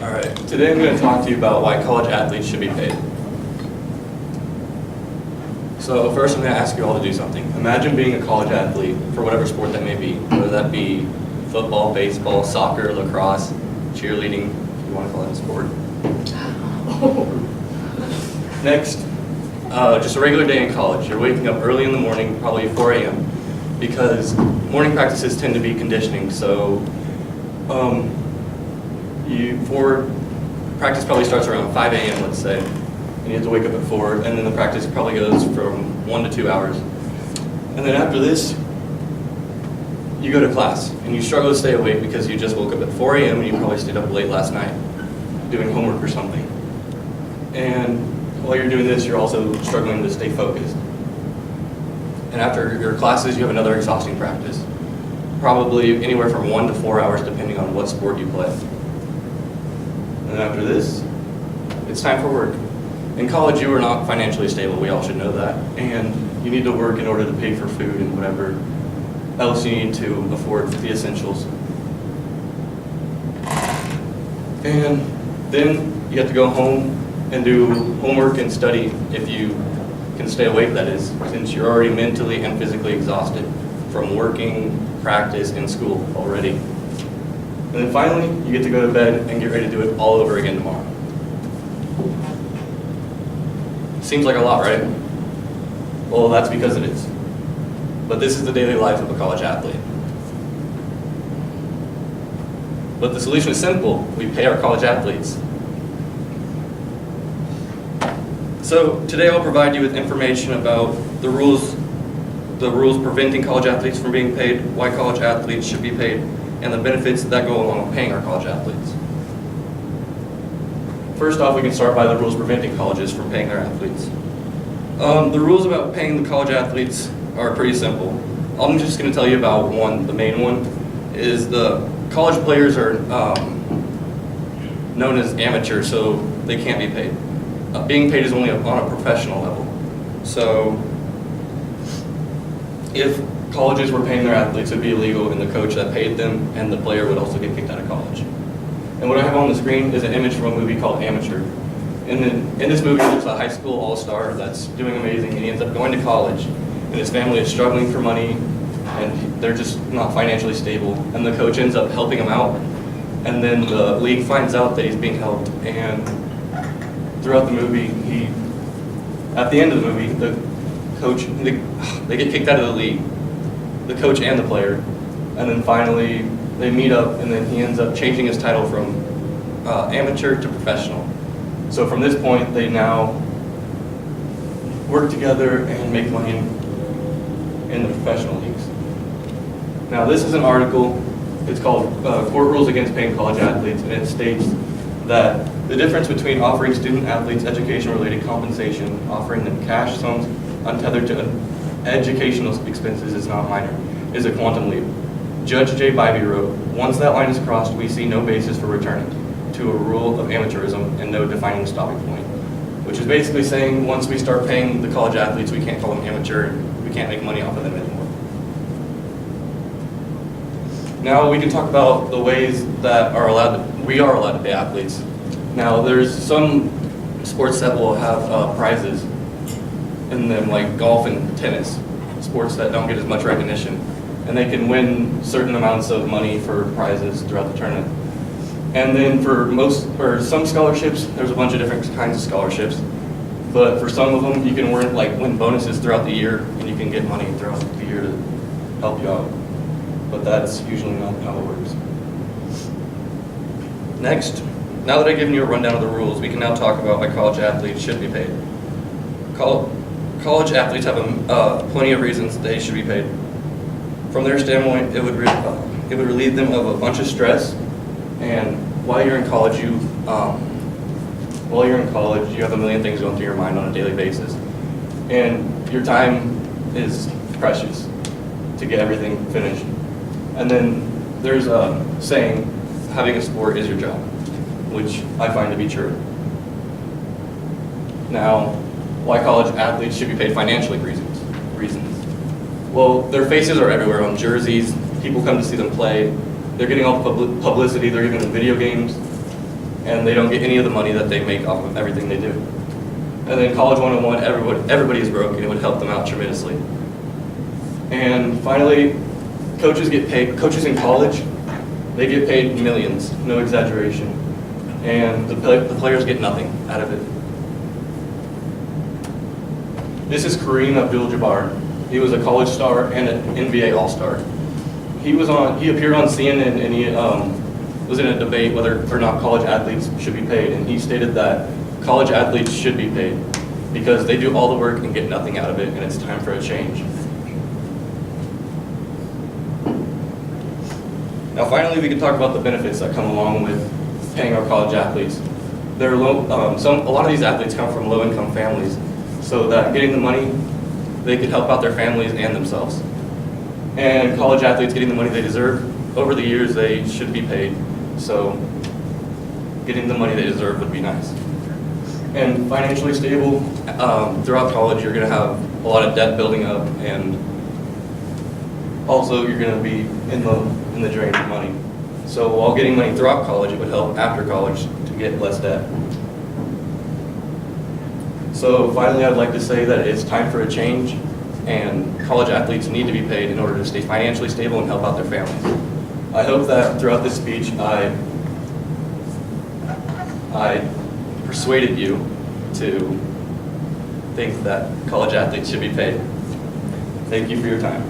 Alright, today I'm going to talk to you about why college athletes should be paid. So first I'm going to ask you all to do something. Imagine being a college athlete for whatever sport that may be, whether that be football, baseball, soccer, lacrosse, cheerleading, if you want to call that a sport. Next, just a regular day in college. You're waking up early in the morning, probably 4 a.m., because morning practices tend to be conditioning, so practice probably starts around 5 a.m., let's say, and you have to wake up at 4, and then the practice probably goes from 1 to 2 hours. And then after this, you go to class, and you struggle to stay awake because you just woke up at 4 a.m. and you probably stayed up late last night doing homework or something. And while you're doing this, you're also struggling to stay focused. And after your classes, you have another exhausting practice, probably anywhere from 1 to 4 hours depending on what sport you play. And after this, it's time for work. In college, you are not financially stable, we all should know that, and you need to work in order to pay for food and whatever else you need to afford the essentials. And then you have to go home and do homework and study if you can stay awake, that is, since you're already mentally and physically exhausted from working, practice, and school already. And then finally, you get to go to bed and get ready to do it all over again tomorrow. Seems like a lot, right? Well, that's because it is. But this is the daily life of a college athlete. But the solution is simple. We pay our college athletes. So today I'll provide you with information about the rules preventing college athletes from being paid, why college athletes should be paid, and the benefits that go along with paying our college athletes. First off, we can start by the rules preventing colleges from paying their athletes. The rules about paying the college athletes are pretty simple. I'm just going to tell you about one. The main one is the college players are known as amateur, so they can't be paid. Being paid is only on a professional level. So if colleges were paying their athletes, it would be illegal, and the coach that paid them and the player would also get kicked out of college. And what I have on the screen is an image from a movie called Amateur. And then in this movie, there's a high school all-star that's doing amazing, and he ends up going to college, and his family is struggling for money, and they're just not financially stable. And the coach ends up helping him out, and then the league finds out that he's being helped, and throughout the movie, at the end of the movie, the coach, they get kicked out of the league, the coach and the player, and then finally they meet up, and then he ends up changing his title from amateur to professional. So from this point, they now work together and make money in the professional leagues. Now this is an article, it's called Court Rules Against Paying College Athletes, and it states that the difference between offering student athletes education-related compensation, offering them cash sums untethered to educational expenses is not minor, is a quantum leap. Judge J. Bybee wrote, "Once that line is crossed, we see no basis for returning to a rule of amateurism and no defining stopping point." Which is basically saying once we start paying the college athletes, we can't call them amateur, we can't make money off of them anymore. Now we can talk about the ways that we are allowed to pay athletes. Now there's some sports that will have prizes in them, like golf and tennis, sports that don't get as much recognition. And they can win certain amounts of money for prizes throughout the tournament. And then for some scholarships, there's a bunch of different kinds of scholarships. But for some of them, you can win bonuses throughout the year, and you can get money throughout the year to help you out. But that's usually not how it works. Next, now that I've given you a rundown of the rules, we can now talk about why college athletes should be paid. College athletes have plenty of reasons they should be paid. From their standpoint, it would relieve them of a bunch of stress, and while you're in college, you have a million things going through your mind on a daily basis, and your time is precious to get everything finished. And then there's a saying, having a sport is your job, which I find to be true. Now, why college athletes should be paid financially reasons. Well, their faces are everywhere on jerseys, people come to see them play, they're getting all the publicity, they're giving them video games, and they don't get any of the money that they make off of everything they do. And then College 101, everybody is broke, and it would help them out tremendously. And finally, coaches get paid. Coaches in college, they get paid millions, no exaggeration, and the players get nothing out of it. This is Kareem AbdulJabbar. He was a college star and an NBA All-Star. He appeared on CNN, and he was in a debate whether or not college athletes should be paid, and he stated that college athletes should be paid because they do all the work and get nothing out of it, and it's time for a change. Now finally, we can talk about the benefits that come along with paying our college athletes. A lot of these athletes come from low-income families, so that getting the money, they could help out their families and themselves. And college athletes getting the money they deserve, over the years they should be paid, so getting the money they deserve would be nice. And financially stable, throughout college you're going to have a lot of debt building up, and also you're going to be in the drain of money. So while getting money throughout college, it would help after college to get less debt. So finally, I'd like to say that it's time for a change, and college athletes need to be paid in order to stay financially stable and help out their families. I hope that throughout this speech, I persuaded you to think that college athletes should be paid. Thank you for your time.